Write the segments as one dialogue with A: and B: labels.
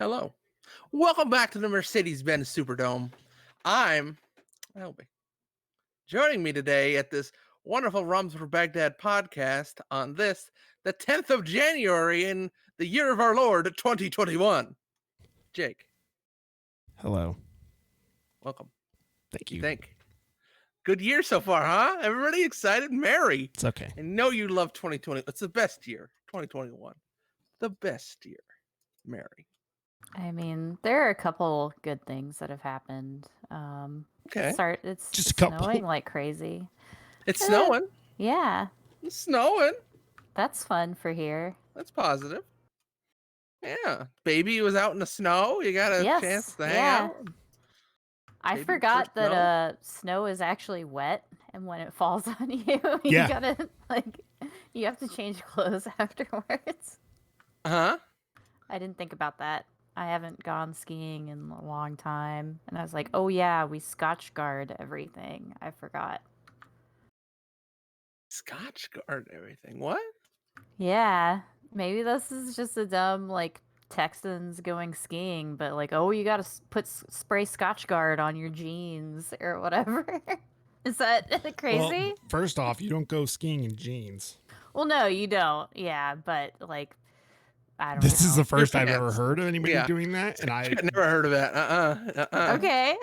A: Hello. Welcome back to the Mercedes-Benz Superdome. I'm Elby. Joining me today at this wonderful Rums for Baghdad podcast on this, the 10th of January in the year of our Lord, 2021. Jake.
B: Hello.
A: Welcome.
B: Thank
A: You
B: you.
A: think? Good year so far, huh? Everybody excited? Merry.
B: It's okay.
A: I know you love 2020. It's the best year. 2021. The best year. Merry.
C: I mean, there are a couple good things that have happened.
A: Okay.
C: It's
B: Just a couple.
C: snowing like crazy.
A: It's snowing.
C: Yeah,
A: It's snowing.
C: that's fun for here.
A: That's positive. Yeah. Baby was out in the snow. You got a chance to hang out.
C: I
A: Baby
C: forgot
A: first
C: that snow is actually wet, and when it falls on you,
B: Yeah.
C: you gotta you have to change clothes afterwards.
A: Uh-huh.
C: I didn't think about that. I haven't gone skiing in a long time, and I was like, oh yeah, we Scotch guard everything. I forgot.
A: Scotch guard everything. What?
C: Yeah, maybe this is just a dumb Texans going skiing, but oh, you gotta spray Scotch guard on your jeans or whatever. Is that crazy?
B: Well, first off, you don't go skiing in jeans.
C: Well, no, you don't. Yeah, but I don't know.
B: This is the first I've ever
A: pants.
B: heard of anybody
A: Yeah.
B: doing that, and
A: I've never heard of that.
C: Okay.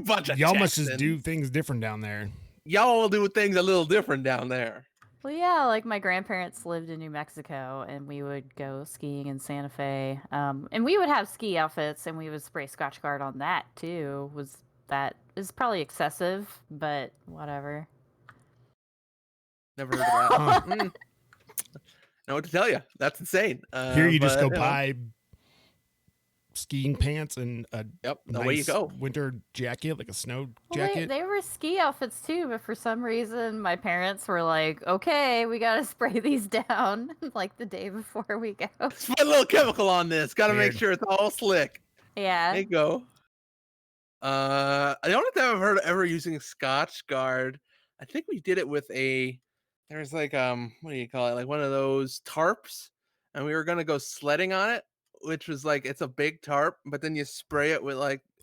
A: Bunch of
B: y'all must just
A: Texans.
B: do things different down there.
A: Y'all will do things a little different down there.
C: Well, yeah, my grandparents lived in New Mexico, and we would go skiing in Santa Fe. And we would have ski outfits, and we would spray Scotch guard on that too. That is probably excessive, but whatever.
A: Never heard of that. Know what to tell you. That's insane.
B: Here you just go buy skiing pants and a
A: way you go.
B: winter jacket, like a snow jacket.
C: They were ski outfits too, but for some reason my parents were like, okay, we gotta spray these down the day before we go.
A: Let's put a little chemical on this. Gotta make sure it's all slick.
C: Yeah.
A: There you go. The only time I've heard of ever using Scotch guard, I think we did it with there's what do you call it? One of those tarps, and we were gonna go sledding on it, which was it's a big tarp, but then you spray it with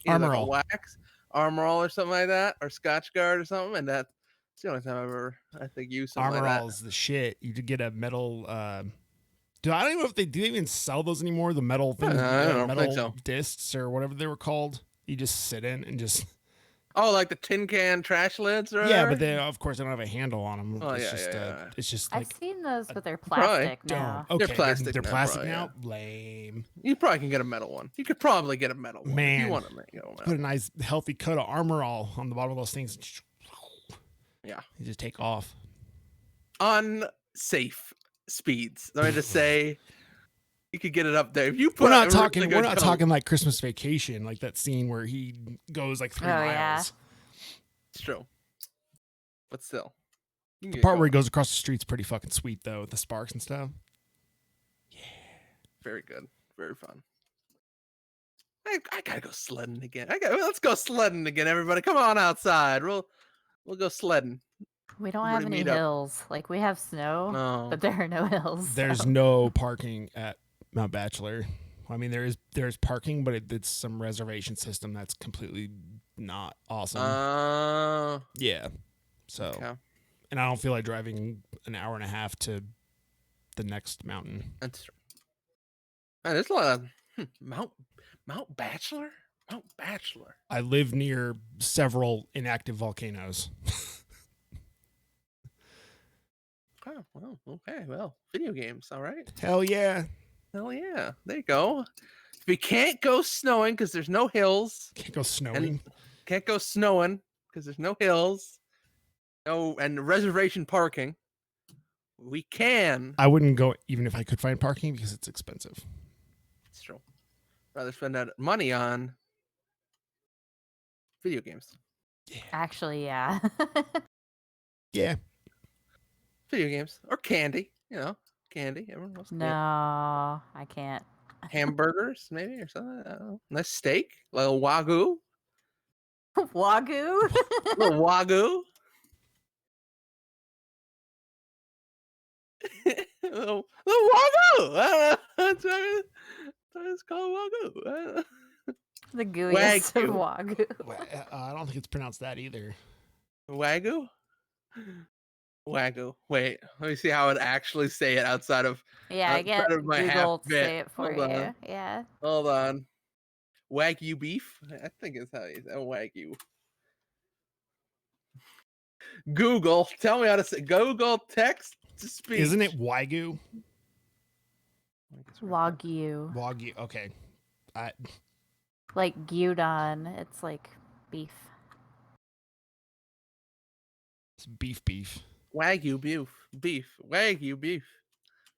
B: Armor
A: a wax, Armor All or something like that, or Scotch guard or something, and that's the only time I've ever used something
B: Armor
A: like that.
B: All is the shit. You could get a metal. I don't even know if they do even sell those anymore. The metal things, metal discs or whatever they were called. You just sit in and just.
A: Oh, like the tin can trash lids, or
B: yeah, but they of course they don't have a handle on them.
A: Oh,
B: it's just
C: I've seen those, but they're plastic now.
B: Okay,
A: they're plastic.
B: They're plastic
A: now.
B: Lame.
A: You probably can get a metal one. You could probably get a metal one.
B: Man,
A: if you want to make one.
B: Put a nice healthy coat of Armor All on the bottom of those things.
A: Yeah,
B: you just take off.
A: Unsafe speeds. Let me just say. You could get it up there. If you put
B: we're not talking like Christmas Vacation, like that scene where he goes 3 miles.
C: Yeah.
A: It's true. But still.
B: The part where he goes across the street's pretty fucking sweet though, with the sparks and stuff. Yeah.
A: Very good. Very fun. I gotta go sledding again. Let's go sledding again, everybody. Come on outside. We'll go sledding.
C: We don't have any hills. We have snow, but there are no hills.
B: There's no parking at Mount Bachelor. I mean, there's parking, but it's some reservation system that's completely not awesome. Yeah. So,
A: okay.
B: And I don't feel like driving an hour and a half to the next mountain.
A: That's true. There's a lot of Mount Bachelor. Mount Bachelor.
B: I live near several inactive volcanoes.
A: Oh, well, okay. Well, video games. All right.
B: Hell yeah.
A: Hell yeah. There you go. We can't go snowing because there's no hills.
B: Can't go snowing.
A: Can't go snowing because there's no hills. No, and reservation parking. We can.
B: I wouldn't go even if I could find parking because it's expensive.
A: It's true. Rather spend that money on video games.
C: Yeah. Actually, yeah.
B: Yeah.
A: Video games or candy. Candy. Everyone loves candy.
C: No, I can't.
A: Hamburgers, maybe, or something. I don't know. Nice steak, little wagyu.
C: Wagyu.
A: Little wagyu. little wagyu. That's what it's called, wagyu.
C: The gooeyest of wagyu.
B: I don't think it's pronounced that either.
A: Wagyu. Wagyu. Wait, let me see how I'd actually say it outside of
C: I get
A: of my
C: Google to
A: bit.
C: say it for you. Yeah.
A: Hold on. Wagyu beef. I think it's how you say Wagyu. Google, tell me how to say. Google text to speech.
B: Isn't it Wagyu?
C: Wagyu.
B: Wagyu. Okay.
C: Like gyudon. It's like beef.
B: It's beef.
A: Wagyu beef. Wagyu beef.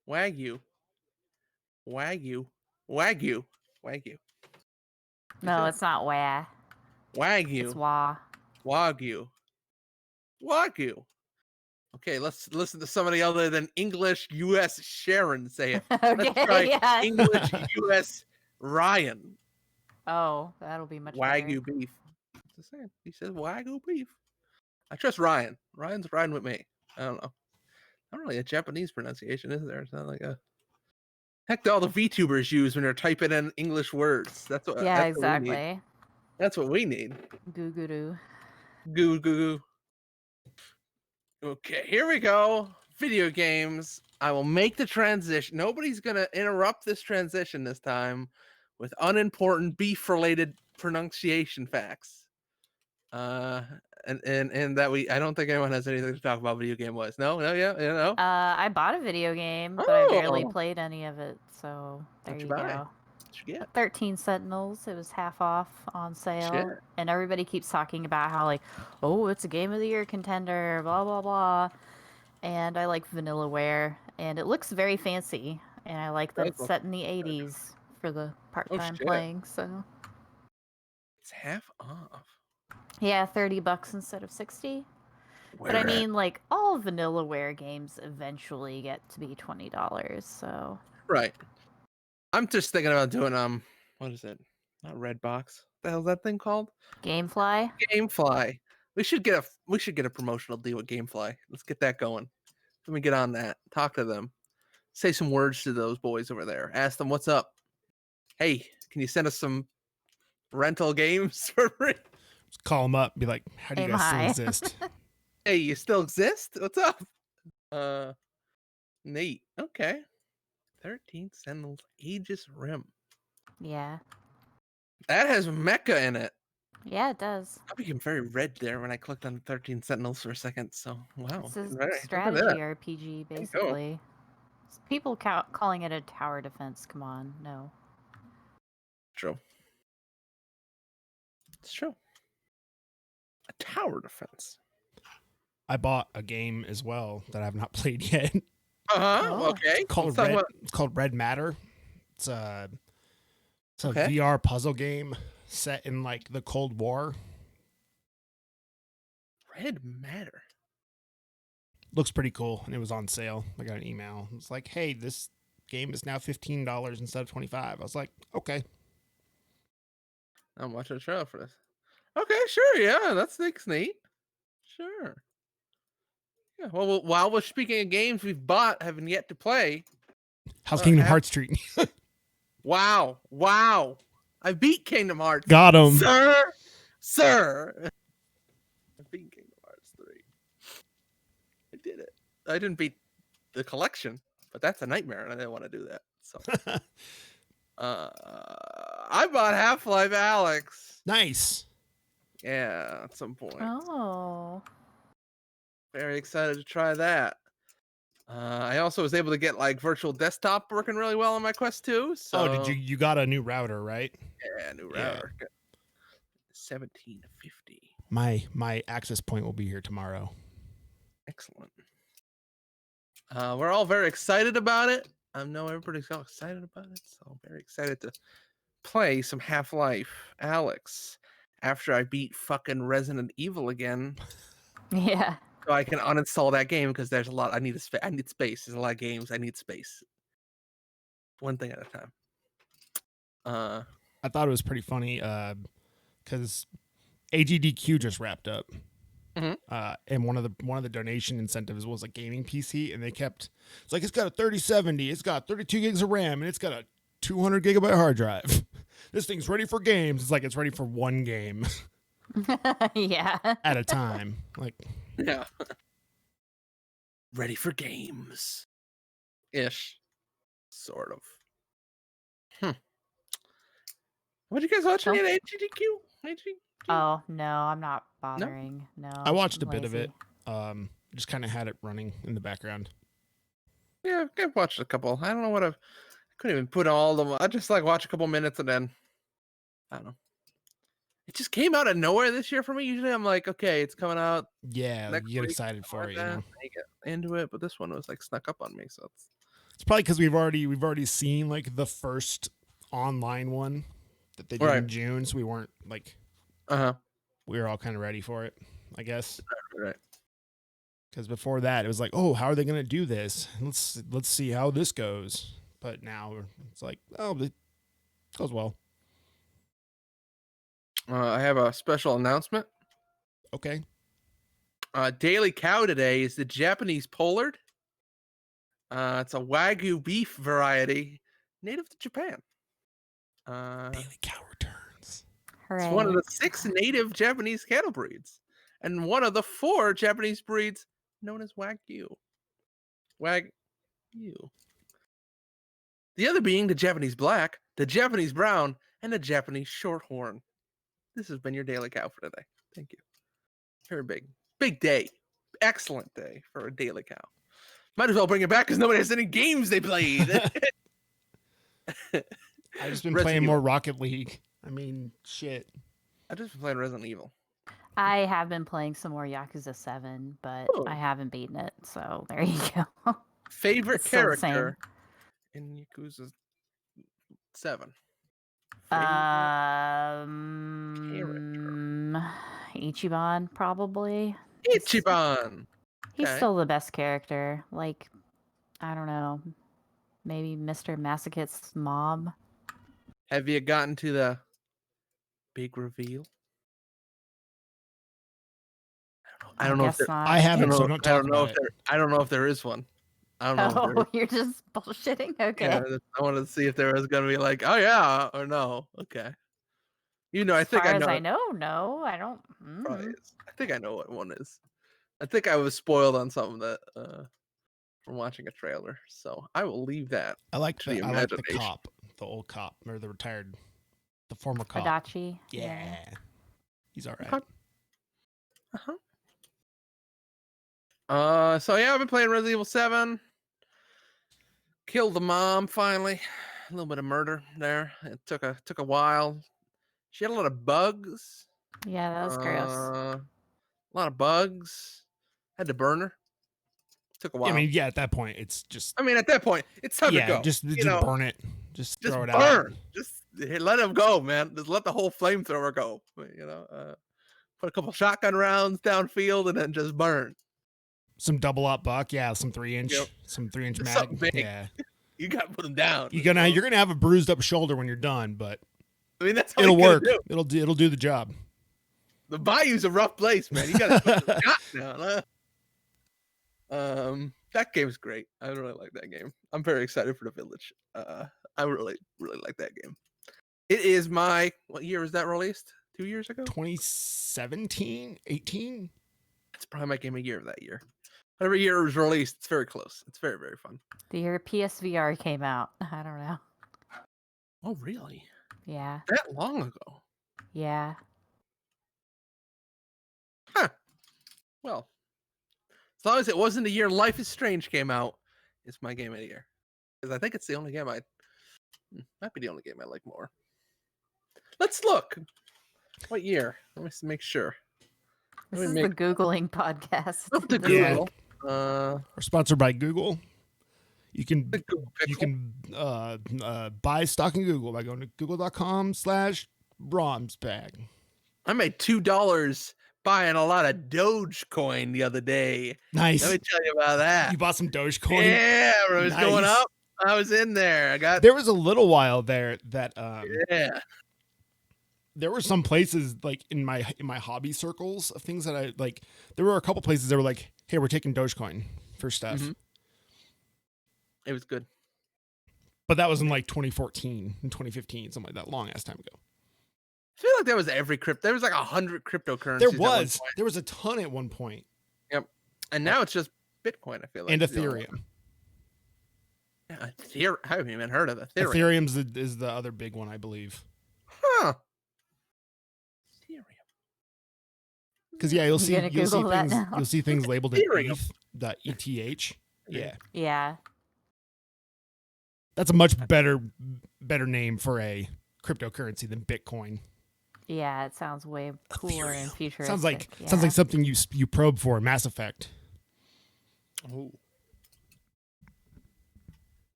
A: Wagyu.
C: No, it's not wah.
A: Wagyu.
C: It's wah.
A: Wagyu. Okay, let's listen to somebody other than English U.S. Sharon say it.
C: Okay,
A: Let's try
C: yeah.
A: English U.S. Ryan.
C: Oh, that'll be much
A: Wagyu
C: better.
A: beef. Just saying. He says Wagyu beef. I trust Ryan. Ryan's riding with me. I don't know. Not really a Japanese pronunciation, is there? It's not like a. Heck, all the VTubers use when they're typing in English words. That's what.
C: Yeah,
A: that's what we need.
C: exactly.
A: That's what we need.
C: Goo.
A: Goo. Okay, here we go. Video games. I will make the transition. Nobody's gonna interrupt this transition this time with unimportant beef-related pronunciation facts. And that I don't think anyone has anything to talk about video game wise. No, yeah.
C: I bought a video game, but I barely
A: Oh.
C: played any of it. So there
A: What'd
C: you
A: you buy?
C: go.
A: What'd you get?
C: 13 Sentinels. It was half off on sale.
A: Shit.
C: And everybody keeps talking about how, like, oh, it's a Game of the Year contender, blah, blah, blah. And I like Vanillaware. And it looks very fancy. And I like that it's set in the 80s for the part-time playing. So
A: it's half off.
C: yeah, $30 instead of 60. But I mean, like, all Vanillaware games eventually get to be $20, so.
A: Right. I'm just thinking about doing what is it? Not Redbox. What the hell's that thing called?
C: Gamefly?
A: Gamefly. We should get a promotional deal with Gamefly. Let's get that going. Let me get on that. Talk to them. Say some words to those boys over there. Ask them what's up. Hey, can you send us some rental games for free?
B: Just call them up. Be like, how do you guys still exist?
A: Hey, you still exist? What's up? Neat. Okay. 13 Sentinels Aegis Rim.
C: Yeah.
A: That has mecha in it.
C: Yeah, it does.
A: I became very red there when I clicked on 13 Sentinels for a second. So, wow.
C: It's a strategy RPG, basically. People calling it a tower defense. Come on, no.
A: True. It's true. A tower defense.
B: I bought a game as well that I have not played yet.
A: Okay.
B: It's called Red Matter. It's a VR puzzle game set in like the Cold War.
A: Red Matter.
B: Looks pretty cool, and it was on sale. I got an email. It's like, hey, this game is now $15 instead of $25. I was like, okay.
A: I'm watching a trailer for this. Okay, sure, yeah, that's neat. Sure. Yeah. Well, while we're speaking of games we've bought, haven't yet to play.
B: How's Kingdom Hearts treating you?
A: Wow. I beat Kingdom Hearts.
B: Got him.
A: Sir. I beat Kingdom Hearts 3. I did it. I didn't beat the collection, but that's a nightmare, and I didn't want to do that. So I bought Half-Life Alyx.
B: Nice.
A: Yeah, at some point.
C: Oh.
A: Very excited to try that. I also was able to get like virtual desktop working really well on my Quest 2. So
B: did you got a new router, right?
A: Yeah, new router. 1750.
B: My access point will be here tomorrow.
A: Excellent. We're all very excited about it. I know everybody's all excited about it, so I'm very excited to play some Half-Life Alyx after I beat fucking Resident Evil again.
C: Yeah.
A: So I can uninstall that game because there's a lot. I need space. There's a lot of games. I need space. One thing at a time.
B: I thought it was pretty funny because AGDQ just wrapped up.
A: Mm-hmm.
B: And one of the donation incentives was a gaming PC, and it's like it's got a 3070, it's got 32 gigs of RAM, and it's got a 200 gigabyte hard drive. This thing's ready for games. It's like it's ready for one game.
C: Yeah.
B: At a time. Like,
A: yeah. Ready for games. Ish. Sort of. What you guys watching
C: Nope.
A: at HGQ?
C: Oh no, I'm not
A: No?
C: bothering. No,
B: I watched a
C: I'm
B: bit of it.
C: lazy.
B: Just kind of had it running in the background.
A: Yeah, I've watched a couple. I don't know what I couldn't even put all of them. I just like watch a couple minutes and then I don't know. It just came out of nowhere this year for me. Usually I'm like, okay, it's coming out
B: Yeah,
A: next
B: you get
A: week.
B: excited for it, you know.
A: I get into it, but this one was like snuck up on me, so
B: It's probably because we've already seen like the first online one that they did
A: Right.
B: in June, so we weren't like we were all kind of ready for it, I guess.
A: Right.
B: Because before that, it was like, oh, how are they going to do this? Let's see how this goes. But now it's like, oh, it goes well.
A: I have a special announcement.
B: Okay.
A: Daily Cow today is the Japanese pollard. It's a Wagyu beef variety native to Japan.
B: Daily Cow returns.
C: Hooray.
A: It's one of the 6 native Japanese cattle breeds and one of the 4 Japanese breeds known as Wagyu. Wagyu. The other being the Japanese black, the Japanese brown, and the Japanese shorthorn. This has been your Daily Cow for today. Thank you. Very big day. Excellent day for a Daily Cow. Might as well bring it back because nobody has any games they played.
B: I've just been
A: Resident
B: playing
A: Evil.
B: more Rocket League. I mean, shit.
A: I've just been playing Resident Evil.
C: I have been playing some more Yakuza 7, but
A: Oh.
C: I haven't beaten it, so there you go.
A: Favorite
C: It's still the same.
A: character in Yakuza 7.
C: Ichiban probably.
A: Ichiban.
C: He's
A: Okay.
C: still the best character. Like, I don't know, maybe Mr. Masochist's mom.
A: Have you gotten to the big reveal? I don't know if
C: guess
A: there,
C: not.
B: I haven't, so don't talk about it.
A: I don't know if there is one. I don't know.
C: Oh, you're just bullshitting? Okay.
A: Yeah, I wanted to see if there was gonna be like, oh yeah, or no. Okay. You know, I think I
C: As
A: know.
C: far as I know, no, I don't.
A: Probably is. I think I know what one is. I think I was spoiled on something that from watching a trailer, so I will leave that.
B: I like
A: to the
B: the
A: imagination.
B: cop, the old cop, or the former cop.
C: Adachi.
B: Yeah. He's all right.
A: Okay. So yeah, I've been playing Resident Evil 7. Killed the mom finally. A little bit of murder there. It took a while. She had a lot of bugs.
C: Yeah, that was gross.
A: A lot of bugs. Had to burn her. Took a while.
B: I mean, yeah, at that point, it's just.
A: I mean, at that point, it's time to go.
B: Just burn it. Just throw it
A: burn.
B: out.
A: Just let him go, man. Just let the whole flamethrower go. You know, put a couple shotgun rounds downfield and then just burn.
B: Some double up buck, yeah. Some 3-inch,
A: Yep.
B: some 3-inch
A: Just
B: mag.
A: something big.
B: Yeah,
A: You got to put them down.
B: you're gonna have a bruised up shoulder when you're done, but
A: I mean, that's how
B: it'll
A: you gotta
B: work.
A: do.
B: It'll do the job.
A: The bayou's a rough place, man. You gotta put the shot down, huh? That game's great. I really like that game. I'm very excited for the village. I really like that game. It is what year was that released? 2 years ago?
B: 2017, 18.
A: It's probably my game of year of that year. Whatever year it was released, it's very close. It's very, very fun.
C: The year PSVR came out. I don't know.
A: Oh, really?
C: Yeah.
A: That long ago?
C: Yeah.
A: Huh. Well, as long as it wasn't the year Life is Strange came out, it's my game of the year. Because I think it's the only game might be the only game I like more. Let's look. What year? Let me make sure.
C: This is the Googling podcast.
A: Up to
B: Yeah.
A: Google.
B: We're sponsored by Google. You can
A: Google
B: you
A: Pixel.
B: can buy stock in Google by going to google.com/bromsbag.
A: I made $2 buying a lot of Dogecoin the other day.
B: Nice.
A: Let me tell you about that.
B: You bought some Dogecoin.
A: Yeah, when it was going
B: Nice.
A: up. I was in there.
B: There was a little while there that
A: Yeah.
B: there were some places like in my hobby circles of things that I like. There were a couple places that were like, "Hey, we're taking Dogecoin for stuff,"
A: It was good.
B: but that was in like 2014 and 2015, something like that, long ass time ago.
A: I feel like there was every crypto. There was like 100 cryptocurrencies.
B: There
A: at one
B: was
A: point.
B: a ton at one point,
A: And now it's just Bitcoin. I feel like
B: and
A: is the only
B: Ethereum.
A: one. Yeah, I haven't even heard of Ethereum.
B: Ethereum is the other big one, I believe.
A: Huh. Ethereum.
B: Because yeah, you'll
C: You
B: see
C: gonna Google that
B: things
C: now?
B: you'll see things labeled in
A: Ethereum.
B: ETH. Yeah,
C: Yeah.
B: that's a much better name for a cryptocurrency than Bitcoin.
C: Yeah, it sounds way cooler and futuristic.
B: Sounds like
C: yeah.
B: something you probe for in Mass Effect.
A: Oh.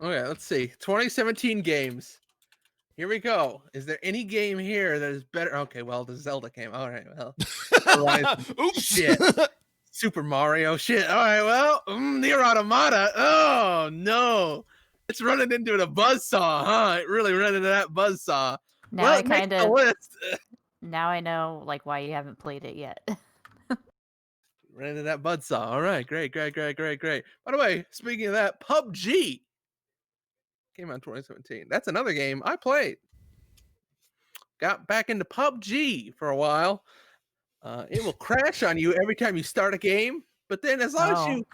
A: Okay, let's see. 2017 games. Here we go. Is there any game here that is better? Okay, well, the Zelda game. All right, well. Horizon.
B: Oops.
A: Shit. Super Mario. Shit. All right, well. Nier Automata. Oh, no. It's running into a buzzsaw, huh? It really ran into that buzzsaw.
C: Now
A: Well,
C: I
A: it makes
C: kind
A: the
C: of
A: list.
C: now I know like why you haven't played it yet.
A: Ran into that buzzsaw. All right, great. By the way, speaking of that, PUBG came out in 2017. That's another game I played. Got back into PUBG for a while. It will crash on you every time you start a game, but then as long as you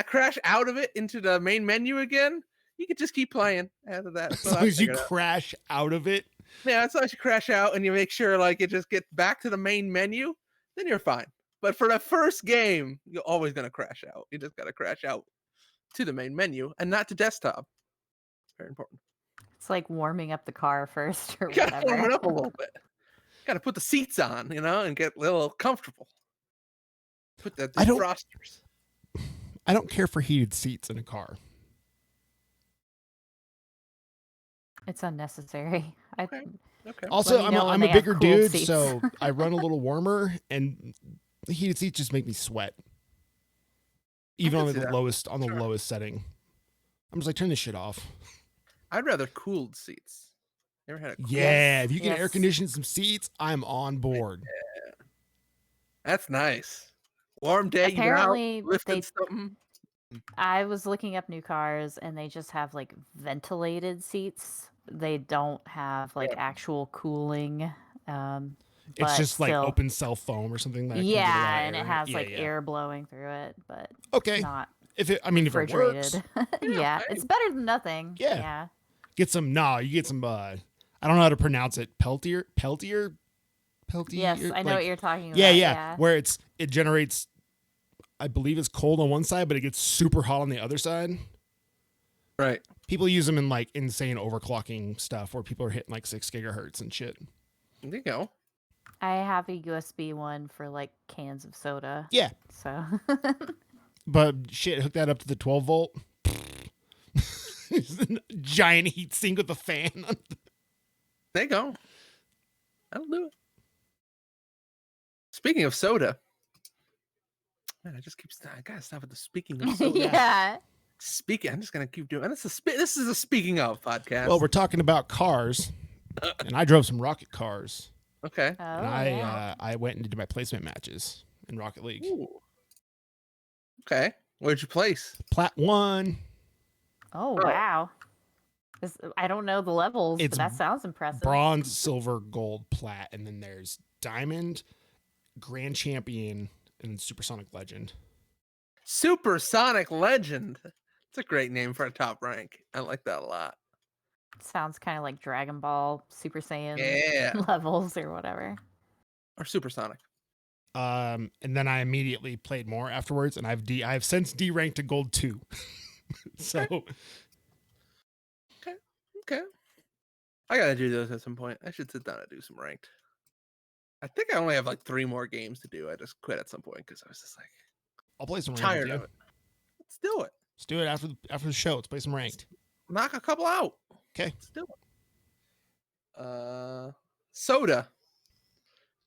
A: crash out of it into the main menu again, you can just keep playing after that.
B: As long as you crash out of it.
A: Yeah, as long as you crash out and you make sure like it just gets back to the main menu, then you're fine. But for the first game, you're always gonna crash out. You just gotta crash out to the main menu and not to desktop. Very important.
C: It's like warming up the car first or
A: You gotta
C: whatever.
A: warm it up a little bit. Gotta put the seats on, and get a little comfortable. Put the defrosters.
B: I don't care for heated seats in a car.
C: It's unnecessary.
A: Okay.
B: Also,
C: Let me know
B: I'm
C: when
B: a
C: they have
B: bigger
C: cooled
B: dude,
C: seats.
B: so I run a little warmer, and the heated seats just make me sweat. Even on
A: see
B: the
A: that.
B: lowest
A: Sure.
B: lowest setting. I'm just like, turn this shit off.
A: I'd rather cooled seats. You ever had a cooled?
B: Yeah, if you can
C: Yes.
B: air condition some seats, I'm on board.
A: That's nice. Warm day,
C: Apparently,
A: you lifted something.
C: I was looking up new cars and they just have like ventilated seats. They don't have like actual cooling.
B: It's
C: but
B: just like
C: still-
B: open cell foam or something that can get a lot
C: Yeah,
B: of
C: and
B: air
C: it
B: in
C: has
B: Yeah,
C: like
B: yeah.
C: air blowing through it, but
B: Okay.
C: not
B: If it works,
C: refrigerated. Yeah,
A: hey.
C: it's better than nothing.
B: Yeah.
C: Yeah.
B: you get some I don't know how to pronounce it. Peltier.
C: Yes, I know what you're talking about.
B: Yeah. Where it generates, I believe it's cold on one side, but it gets super hot on the other side.
A: Right.
B: People use them in like insane overclocking stuff where people are hitting like 6 gigahertz and shit.
A: There you go.
C: I have a USB one for like cans of soda.
B: Yeah.
C: So
B: But shit, hook that up to the 12 volt. Giant heat sink with a fan.
A: There you go. That'll do it. Speaking of soda. Man, I gotta stop with the speaking of soda.
C: yeah.
A: I'm just gonna keep doing. This is a speaking of podcast.
B: Well, we're talking about cars, and I drove some rocket cars.
A: okay.
C: Oh,
B: And
C: yeah.
B: I went and did my placement matches in Rocket League.
A: Ooh. Okay. Where'd you place?
B: Plat 1.
C: Oh wow. I don't know the levels,
B: It's
C: but that sounds impressive.
B: Bronze, silver, gold, plat, and then there's diamond, grand champion, and then supersonic legend.
A: Supersonic Legend. It's a great name for a top rank. I like that a lot.
C: Sounds kind of like Dragon Ball Super Saiyan
A: Yeah.
C: levels or whatever.
A: Or supersonic.
B: And then I immediately played more afterwards, and I've since D-ranked to gold 2. So
A: Okay. I gotta do those at some point. I should sit down and do some ranked. I think I only have like 3 more games to do. I just quit at some point because I was just like
B: I'll play some ranked
A: tired
B: with you.
A: of it. Let's do it.
B: Let's do it after the show. Let's play some ranked.
A: Knock a couple out.
B: Okay.
A: Let's do it. Soda.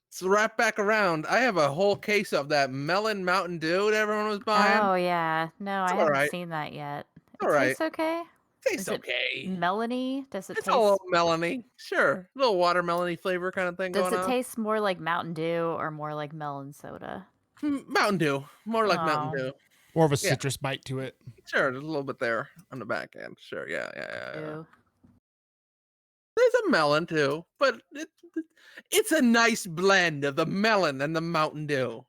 A: Let's wrap back around. I have a whole case of that melon Mountain Dew that everyone was buying.
C: Oh yeah. No,
A: It's
C: I haven't
A: alright.
C: seen that yet.
A: All
C: It
A: right.
C: tastes okay.
A: Tastes
C: Is it
A: okay.
C: Melony? Does it
A: It's
C: taste
A: a little melony. Sure. A little watermelony flavor kind of thing
C: Does
A: going
C: it
A: on.
C: taste more like Mountain Dew or more like melon soda?
A: Mountain Dew. More like Mountain
C: Oh.
A: Dew.
B: More of a
A: Yeah.
B: citrus bite to it.
A: Sure, there's a little bit there on the back end. Sure, yeah.
C: Ew.
A: There's a melon too, but it's a nice blend of the melon and the Mountain Dew.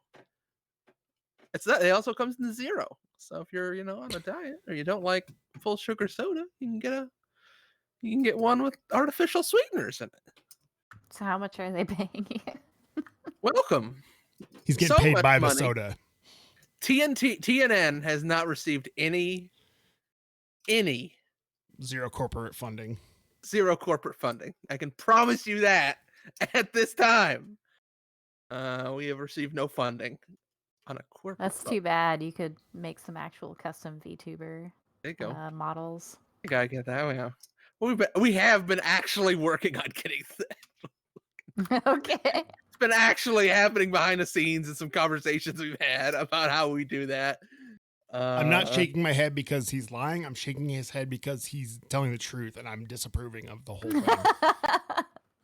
A: It also comes in zero. So if you're, on a diet or you don't like full sugar soda, you can get one with artificial sweeteners in it.
C: So how much are they paying you?
A: Welcome.
B: He's getting
A: So
B: paid
A: much
B: by the
A: money.
B: soda.
A: TNN has not received any
B: Zero corporate funding.
A: zero corporate funding. I can promise you that at this time. We have received no funding on a corporate
C: That's
A: level.
C: too bad. You could make some actual custom VTuber
A: There you go.
C: models.
A: I gotta get that. Yeah. We have been actually working on getting
C: Okay.
A: it's been actually happening behind the scenes and some conversations we've had about how we do that.
B: I'm not shaking my head because he's lying. I'm shaking his head because he's telling the truth, and I'm disapproving of the whole thing.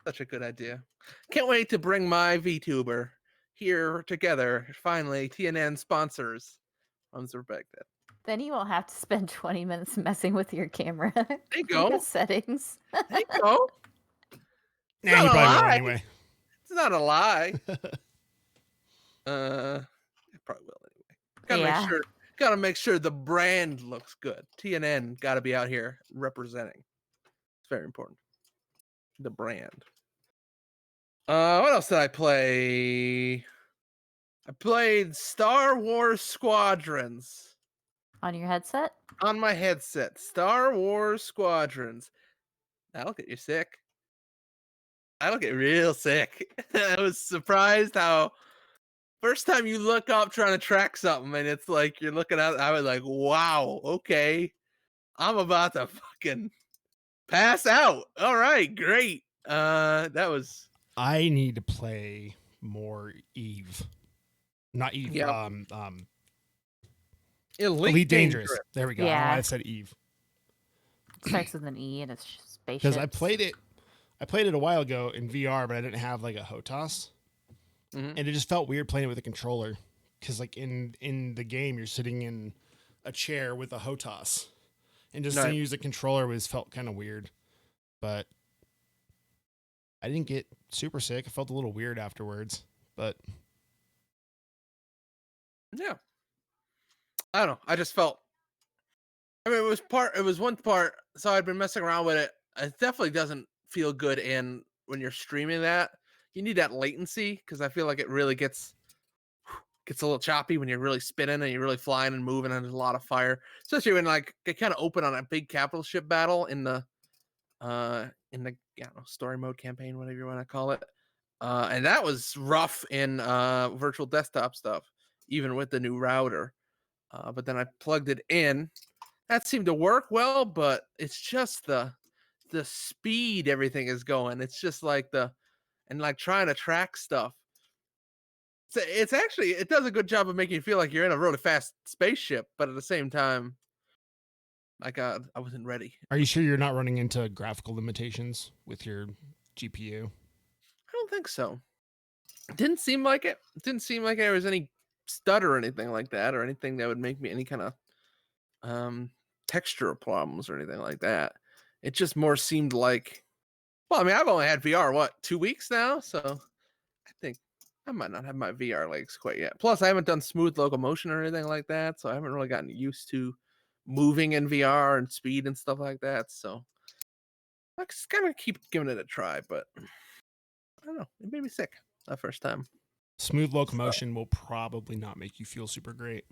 A: Such a good idea. Can't wait to bring my VTuber here together. Finally, TNN sponsors on Baghdad.
C: Then you won't have to spend 20 minutes messing with your camera.
A: There you go.
C: Settings.
A: There you go.
B: Nah, he
A: not a
B: probably will
A: lie.
B: anyway.
A: It's not a lie. It probably will anyway. Gotta make sure the brand looks good. TNN gotta be out here representing. It's very important. The brand. What else did I play? I played Star Wars Squadrons.
C: On your headset?
A: On my headset. Star Wars Squadrons. That'll get you sick. That'll get real sick. I was surprised how first time you look up trying to track something and it's like you're looking at I was like, wow, okay. I'm about to fucking pass out. All right, great. That was
B: I need to play more Eve. Not Eve.
A: Yep.
B: Elite Dangerous. There we go.
C: Yeah.
B: I said Eve.
C: It starts with an E and it's spaceship.
B: Because I played it a while ago in VR, but I didn't have like a HOTAS.
A: Mhm.
B: And it just felt weird playing it with a controller. Because like in the game, you're sitting in a chair with a HOTAS. And just to use a controller felt kind of weird. But I didn't get super sick. I felt a little weird afterwards. But
A: yeah. I don't know. I just felt it was one part, so I'd been messing around with it. It definitely doesn't feel good when you're streaming that. You need that latency because I feel like it really gets a little choppy when you're really spinning and you're really flying and moving and there's a lot of fire. Especially when like they kind of open on a big capital ship battle in the story mode campaign, whatever you want to call it. And that was rough in virtual desktop stuff, even with the new router. But then I plugged it in. That seemed to work well, but it's just the speed everything is going. It's just like trying to track stuff. It's actually it does a good job of making you feel like you're in a really fast spaceship, but at the same time, my God, I wasn't ready.
B: Are you sure you're not running into graphical limitations with your GPU?
A: I don't think so. It didn't seem like it. It didn't seem like there was any stutter or anything like that, or anything that would make me any kind of texture problems or anything like that. It just more seemed like, well, I mean, I've only had VR 2 weeks now, so I think I might not have my VR legs quite yet. Plus, I haven't done smooth locomotion or anything like that, so I haven't really gotten used to moving in VR and speed and stuff like that. So I just gotta keep giving it a try, but I don't know. It made me sick that first time.
B: Smooth locomotion will probably not make you feel super great.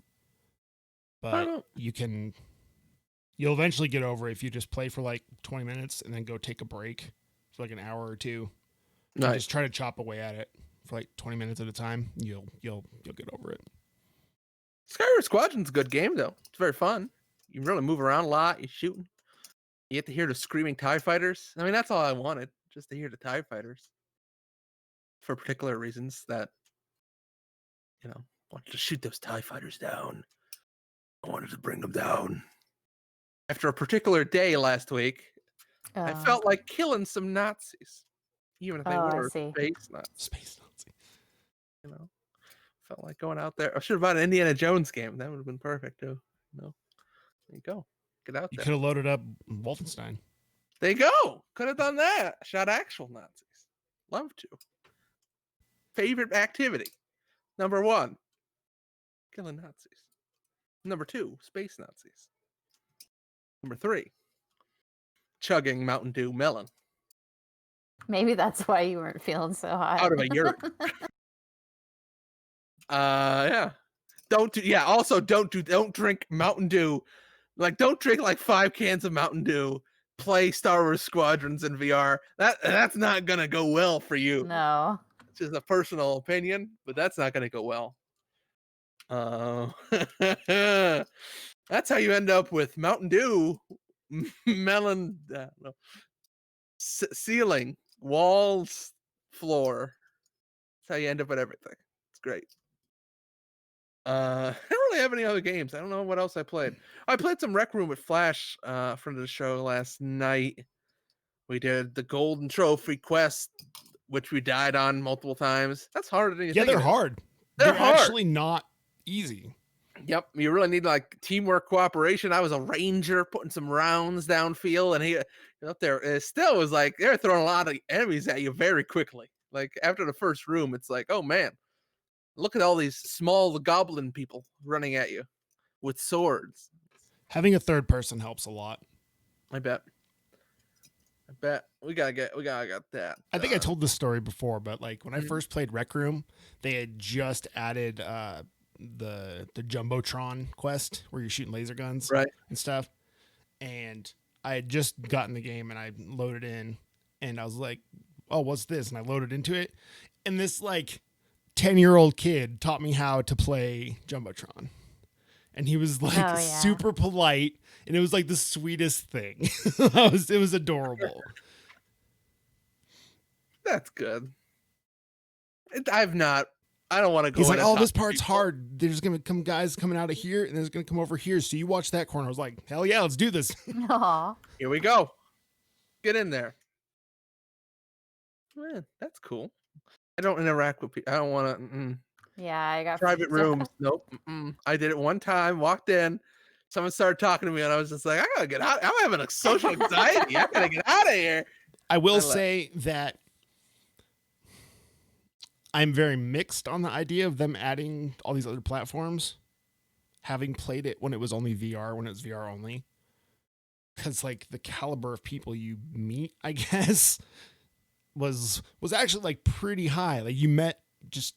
B: But you'll eventually get over it if you just play for like 20 minutes and then go take a break for like an hour or two. Nice. Just try to chop away at it for like 20 minutes at a time. You'll get over it.
A: Skyward Squadron's a good game though. It's very fun. You really move around a lot. You're shooting. You get to hear the screaming TIE fighters. I mean, that's all I wanted, just to hear the TIE fighters. For particular reasons that, wanted to shoot those TIE fighters down. I wanted to bring them down. After a particular day last week, I felt like killing some Nazis. Even if they were space Nazis.
B: Space Nazi.
A: Felt like going out there. I should have bought an Indiana Jones game. That would have been perfect too. There you go. Get out there.
B: You could have loaded up Wolfenstein.
A: There you go. Could have done that. Shot actual Nazis. Love to. Favorite activity. Number 1, killing Nazis. Number 2, space Nazis. Number 3, chugging Mountain Dew melon.
C: Maybe that's why you weren't feeling so hot.
A: out of a yurt. Yeah. Also don't drink Mountain Dew. Like, don't drink like 5 cans of Mountain Dew. Play Star Wars Squadrons in VR. That's not gonna go well for you.
C: No.
A: It's just a personal opinion, but that's not gonna go well. That's how you end up with Mountain Dew, melon, no, ceiling, walls, floor. That's how you end up with everything. It's great. I don't really have any other games. I don't know what else I played. I played some Rec Room with Flash from the show last night. We did the Golden Trophy quest, which we died on multiple times. That's harder than you think.
B: they're
A: it is.
B: hard.
A: They're hard.
B: Actually not easy.
A: Yep, you really need like teamwork, cooperation. I was a ranger putting some rounds downfield, and he up there it still was like they're throwing a lot of enemies at you very quickly. Like after the first room, it's like, oh man, look at all these small goblin people running at you with swords.
B: Having a third person helps a lot.
A: I bet we gotta get that.
B: I think I told this story before, but like when I
A: Mhm.
B: first played Rec Room, they had just added the Jumbotron quest where you're shooting laser guns
A: Right.
B: and stuff. And I had just gotten the game and I loaded in and I was like, oh, what's this? And I loaded into it. And this like 10-year-old kid taught me how to play Jumbotron. And he was like super polite, and it was like the sweetest thing. It was adorable.
A: That's good. I don't want to go.
B: He's like, oh, this part's hard. There's gonna come guys coming out of here, and there's gonna come over here. So you watch that corner. I was like, hell yeah, let's do this.
C: Aw.
A: Here we go. Get in there. Man, that's cool. I don't interact with people. I don't want to.
C: Yeah, I got
A: Private
C: freaked out.
A: rooms. Nope. I did it one time. Walked in. Someone started talking to me, and I was just like, I gotta get out. I'm having a social anxiety. I gotta get out of here.
B: I will say that I'm very mixed on the idea of them adding all these other platforms, having played it when it was only VR, when it was VR only. Because like the caliber of people you meet, I guess, was actually like pretty high. Like you met just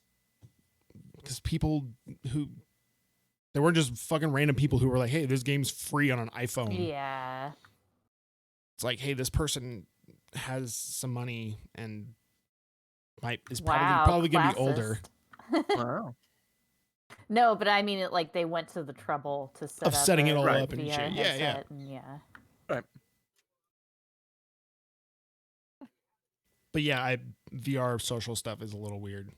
B: because people who they weren't just fucking random people who were like, hey, this game's free on an iPhone.
C: Yeah.
B: It's like, hey, this person has some money and is
C: Wow,
B: probably gonna be older.
A: Wow.
C: No, but I mean, like they went to the trouble to set
B: Of
C: up
B: setting it all
A: Right.
B: up and
C: VR
B: shit. Yeah, yeah.
C: headset and yeah.
A: Right.
B: But yeah, VR social stuff is a little weird.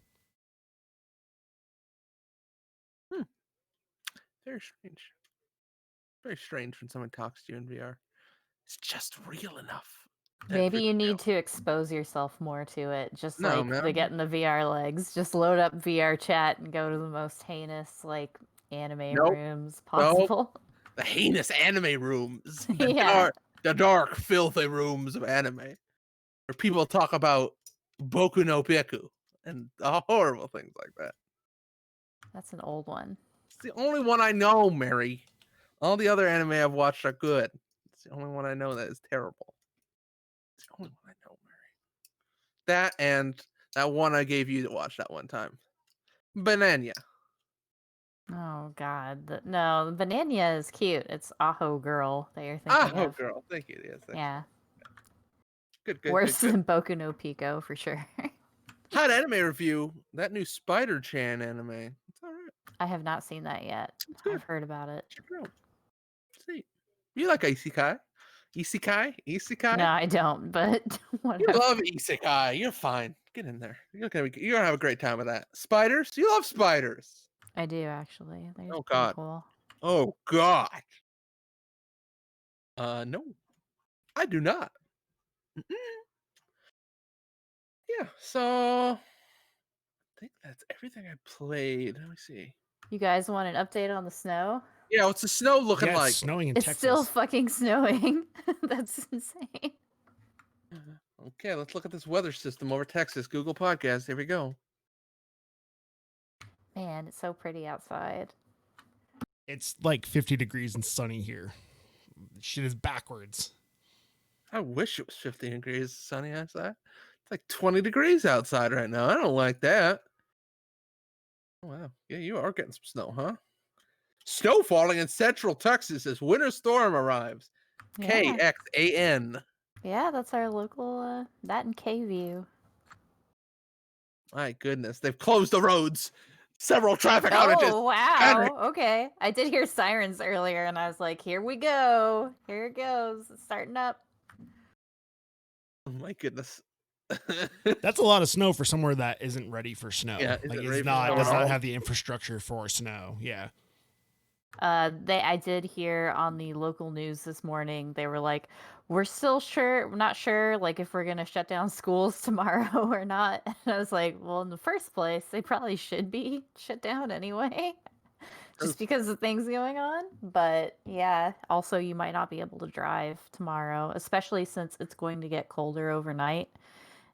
A: Very strange. Very strange when someone talks to you in VR. It's just real enough.
C: Maybe you need to expose yourself more to it, just
A: No,
C: like
A: man.
C: they get in the VR legs. Just load up VR chat and go to the most heinous like anime
A: Nope.
C: rooms possible.
A: The heinous anime rooms.
C: Yeah.
A: The dark, filthy rooms of anime. Where people talk about Boku no Piku and horrible things like that.
C: That's an old one.
A: It's the only one I know, Mary. All the other anime I've watched are good. It's the only one I know that is terrible. It's the only one I know, Mary. That and that one I gave you to watch that one time. Banana.
C: Oh God, no, Banana is cute. It's Aho Girl that you're thinking of.
A: Girl. Thank you. Yes,
C: Yeah.
A: Good.
C: Worse than Boku no Pico for sure.
A: Hot anime review. That new Spider-Chan anime. It's all right.
C: I have not seen that yet.
A: It's good.
C: I've heard about it.
A: Check it out. See, you like isekai? Isekai?
C: No, I don't. But
A: You
C: whatever.
A: love isekai. You're fine. Get in there. You're gonna have a great time with that. Spiders? You love spiders.
C: I do actually. They're
A: Oh,
C: pretty
A: God.
C: cool.
A: Oh God. No, I do not. Yeah. So I think that's everything I played. Let me see.
C: You guys want an update on the snow?
A: Yeah, what's the snow looking
B: Yeah, it's
A: like?
B: snowing in
C: It's
B: Texas.
C: still fucking snowing. That's insane.
A: Okay, let's look at this weather system over Texas. Google Podcast. Here we go.
C: Man, it's so pretty outside.
B: It's like 50 degrees and sunny here. Shit is backwards.
A: I wish it was 50 degrees sunny outside. It's like 20 degrees outside right now. I don't like that. Wow. Yeah, you are getting some snow, huh? Snow falling in central Texas as winter storm arrives.
C: Yeah.
A: KXAN.
C: Yeah, that's our local, that and K-View.
A: My goodness. They've closed the roads. Several traffic outages.
C: Oh, wow. Okay. I did hear sirens earlier, and I was like, here we go. Here it goes. It's starting up.
A: Oh, my goodness.
B: That's a lot of snow for somewhere that isn't ready for snow.
A: Yeah,
B: like
A: isn't
B: it's
A: ready for
B: not
A: snow
B: does
A: at
B: not
A: all.
B: have the infrastructure for snow. Yeah.
C: I did hear on the local news this morning, they were like, we're not sure, like, if we're going to shut down schools tomorrow or not. And I was like, well, in the first place, they probably should be shut down anyway, just because of things going on. But yeah, also, you might not be able to drive tomorrow, especially since it's going to get colder overnight.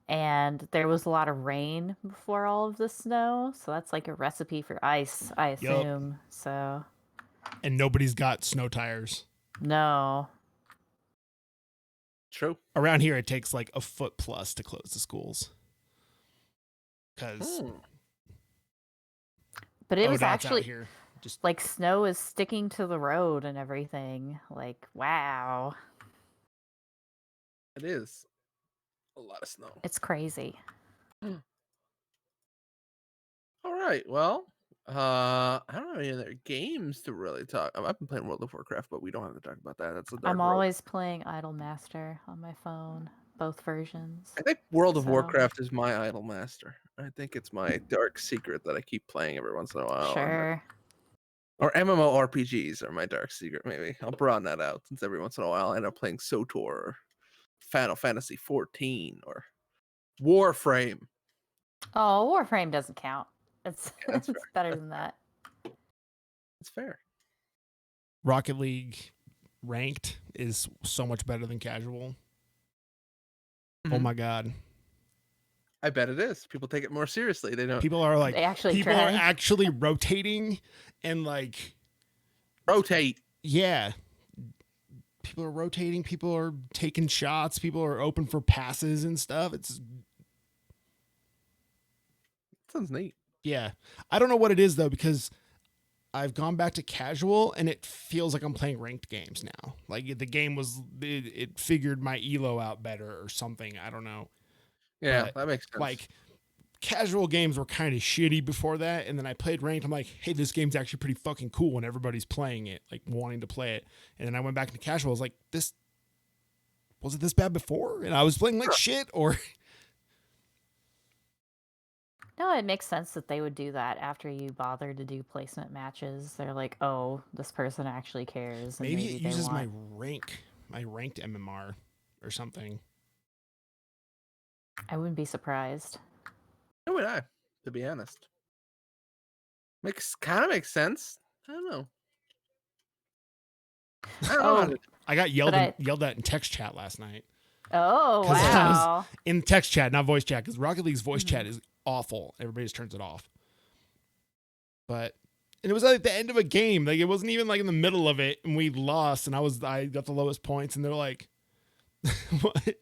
C: And there was a lot of rain before all of the snow. So that's like a recipe for ice, I
B: Yup.
C: assume. So.
B: And nobody's got snow tires.
C: No.
A: True.
B: Around here, it takes like a foot plus to close the schools. Because
C: But it was
B: out
C: actually
B: here. Just
C: like snow is sticking to the road and everything. Like, wow.
A: It is a lot of snow.
C: It's crazy.
A: All right. Well, I don't have any other games to really talk. I've been playing World of Warcraft, but we don't have to talk about that. That's a dark
C: I'm
A: road.
C: always playing Idolmaster on my phone, both versions.
A: I think World of
C: So-
A: Warcraft is my idol master. I think it's my dark secret that I keep playing every once in a while.
C: Sure.
A: Or MMORPGs are my dark secret, maybe. I'll broaden that out since every once in a while I end up playing SOTOR or Final Fantasy 14 or Warframe.
C: Oh, Warframe doesn't count. It's,
A: that's
C: it's better than that.
A: It's fair.
B: Rocket League ranked is so much better than casual. Oh
A: Mhm.
B: my god.
A: I bet it is. People take it more seriously. They don't
B: People are like
C: They actually
B: people
C: try.
B: are actually rotating and like
A: rotate.
B: yeah. People are rotating, people are taking shots, people are open for passes and stuff. It's
A: Sounds neat.
B: yeah. I don't know what it is though because I've gone back to casual and it feels like I'm playing ranked games now. Like the game was it figured my elo out better or something. I don't know.
A: Yeah,
B: But,
A: that makes sense.
B: Like casual games were kind of shitty before that, and then I played ranked. I'm like, hey, this game's actually pretty fucking cool when everybody's playing it, like wanting to play it. And then I went back to casual. I was like, this was it this bad before? And I was playing like shit, or
C: No, it makes sense that they would do that after you bother to do placement matches. They're like, oh, this person actually cares. And
B: maybe it
C: they
B: uses
C: want...
B: my ranked MMR or something.
C: I wouldn't be surprised.
A: So would I, to be honest. Kind of makes sense. I don't know. I don't know how to-
B: I got yelled
C: But
B: yelled at in text chat last night.
C: Oh,
B: 'Cause I was-
C: wow.
B: In text chat, not voice chat, because Rocket League's voice
C: Mhm.
B: chat is awful. Everybody just turns it off. But and it was at the end of a game. Like it wasn't even like in the middle of it, and we lost. And I got the lowest points, and they're like,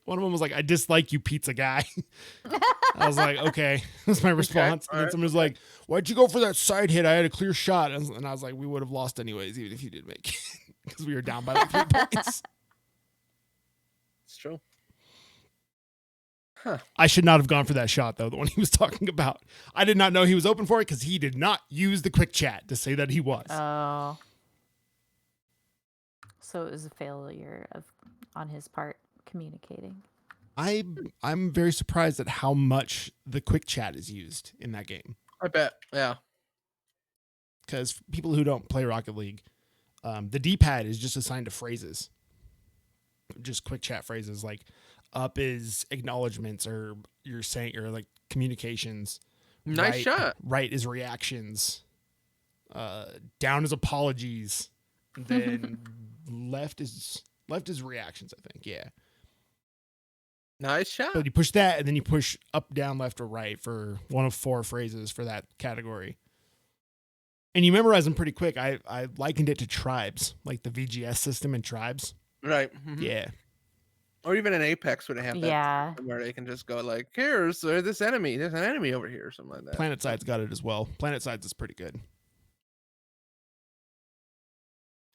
B: one of them was like, "I dislike you, pizza guy." I was like, "Okay," that's my response. And then
A: alright.
B: someone was like, "Why'd you go for that side hit? I had a clear shot." And I was like, "We would have lost anyways, even if you did make it, because we were down by like 3 points."
A: It's true.
B: I should not have gone for that shot, though, the one he was talking about. I did not know he was open for it because he did not use the quick chat to say that he was.
C: Oh. So it was a failure on his part communicating.
B: I'm very surprised at how much the quick chat is used in that game.
A: I bet. Yeah.
B: Because people who don't play Rocket League, the D-pad is just assigned to phrases. Just quick chat phrases like up is acknowledgements or you're saying or like communications.
A: Nice shot.
B: Right is reactions. Down is apologies. Then left is reactions, I think. Yeah.
A: Nice shot.
B: But you push that and then you push up, down, left, or right for one of 4 phrases for that category. And you memorize them pretty quick. I likened it to tribes, like the VGS system in tribes.
A: Right. Mhm.
B: Yeah.
A: Or even in Apex when they have that
C: Yeah.
A: system where they can just go like, here's this enemy. There's an enemy over here or something like that.
B: PlanetSide's got it as well. PlanetSide's is pretty good.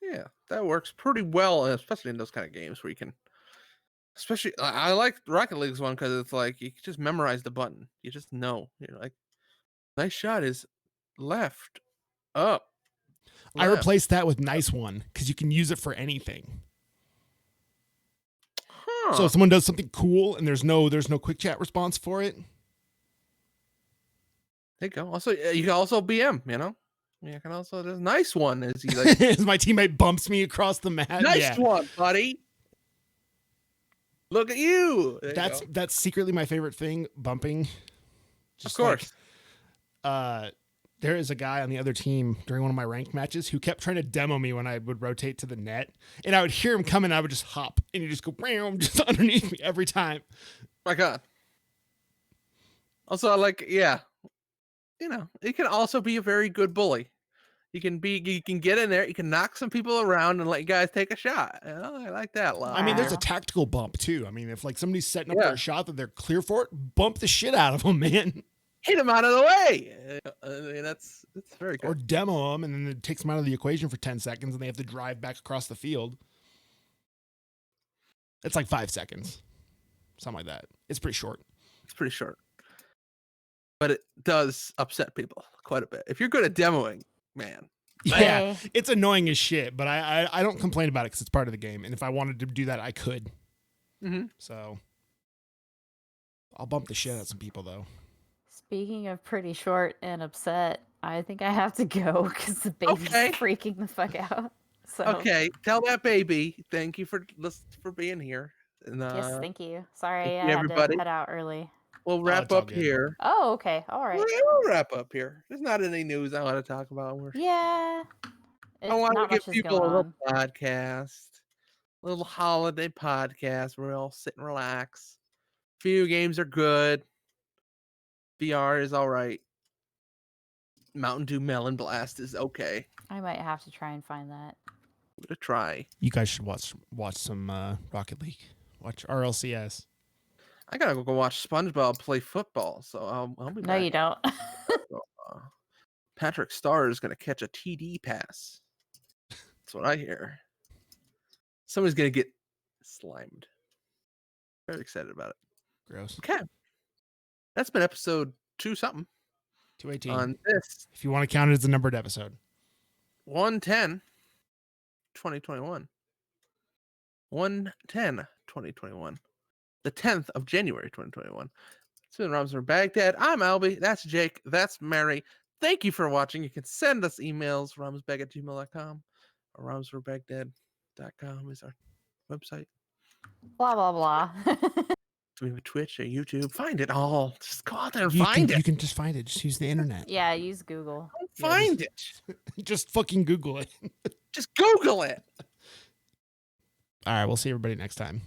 A: Yeah, that works pretty well, especially in those kind of games where you can. Especially, I like Rocket League's one because it's like you can just memorize the button. You just know. You're like, nice shot is left, up.
B: I
A: Left.
B: replaced that with Nice One because you can use it for anything.
A: Huh.
B: So if someone does something cool and there's no quick chat response for it.
A: There you go. Also, you can also BM. You know, you can also. There's nice one. Is he like
B: As my teammate bumps me across the map.
A: nice
B: Yeah.
A: one, buddy? Look at you. There you go.
B: That's secretly my favorite thing, bumping.
A: Of course.
B: There is a guy on the other team during one of my ranked matches who kept trying to demo me when I would rotate to the net, and I would hear him coming. I would just hop, and he'd just go bam, just underneath me every time.
A: My God. Also, yeah, you know, it can also be a very good bully. You can get in there, you can knock some people around and let guys take a shot. You know, I like that a lot.
B: I mean, there's a
C: Wow.
B: tactical bump too. I mean, if like somebody's setting up
A: Yeah.
B: for a shot that they're clear for it, bump the shit out of them, man.
A: Hit him out of the way. I mean, that's very
B: Or
A: good.
B: demo them, and then it takes them out of the equation for 10 seconds, and they have to drive back across the field. It's like 5 seconds, something like that. It's pretty short.
A: It's pretty short, but it does upset people quite a bit. If you're good at demoing, man,
B: Yeah,
C: Hey.
B: it's annoying as shit, but I don't complain about it because it's part of the game, and if I wanted to do that, I could.
A: Mhm.
B: So I'll bump the shit out of some people though.
C: Speaking of pretty short and upset, I think I have to go because the baby's
A: Okay.
C: freaking the fuck out. So
A: Okay, tell that baby thank you for being here. And
C: yes, thank you. Sorry,
A: thank
C: I
A: you,
C: had
A: everybody.
C: to head out early.
A: We'll wrap
B: it's all
A: up
B: good.
A: here.
C: Oh, okay. All right.
A: We'll wrap up here. There's not any news I want to talk about.
C: Yeah.
A: I want to
C: Not
A: give
C: much is
A: people a
C: going
A: little
C: on.
A: podcast, a little holiday podcast where we all sit and relax. Video games are good. VR is all right. Mountain Dew Melon Blast is okay.
C: I might have to try and find that.
A: Give it a try.
B: You guys should watch some Rocket League. Watch RLCS.
A: I gotta go watch SpongeBob play football, so I'll be
C: No,
A: back.
C: you don't.
A: Patrick Starr is gonna catch a TD pass. That's what I hear. Somebody's gonna get slimed. Very excited about it.
B: Gross.
A: Okay. That's been episode 2 something
B: 218.
A: on this
B: If you want to count it as a numbered episode.
A: 110 2021. 110 2021. The 10th of January 2021. It's been Rums from Baghdad. I'm Albie. That's Jake. That's Mary. Thank you for watching. You can send us emails, rumsbag@gmail.com or rumsforbaghdad.com is our website.
C: Blah blah blah.
A: We have a Twitch, a YouTube. Find it all. Just go out there and
B: You
A: find
B: can,
A: it.
B: You can just find it. Just use the internet.
C: Yeah, use Google.
B: Yeah,
A: Find it.
B: Just fucking Google it.
A: Just Google it.
B: All right, we'll see everybody next time.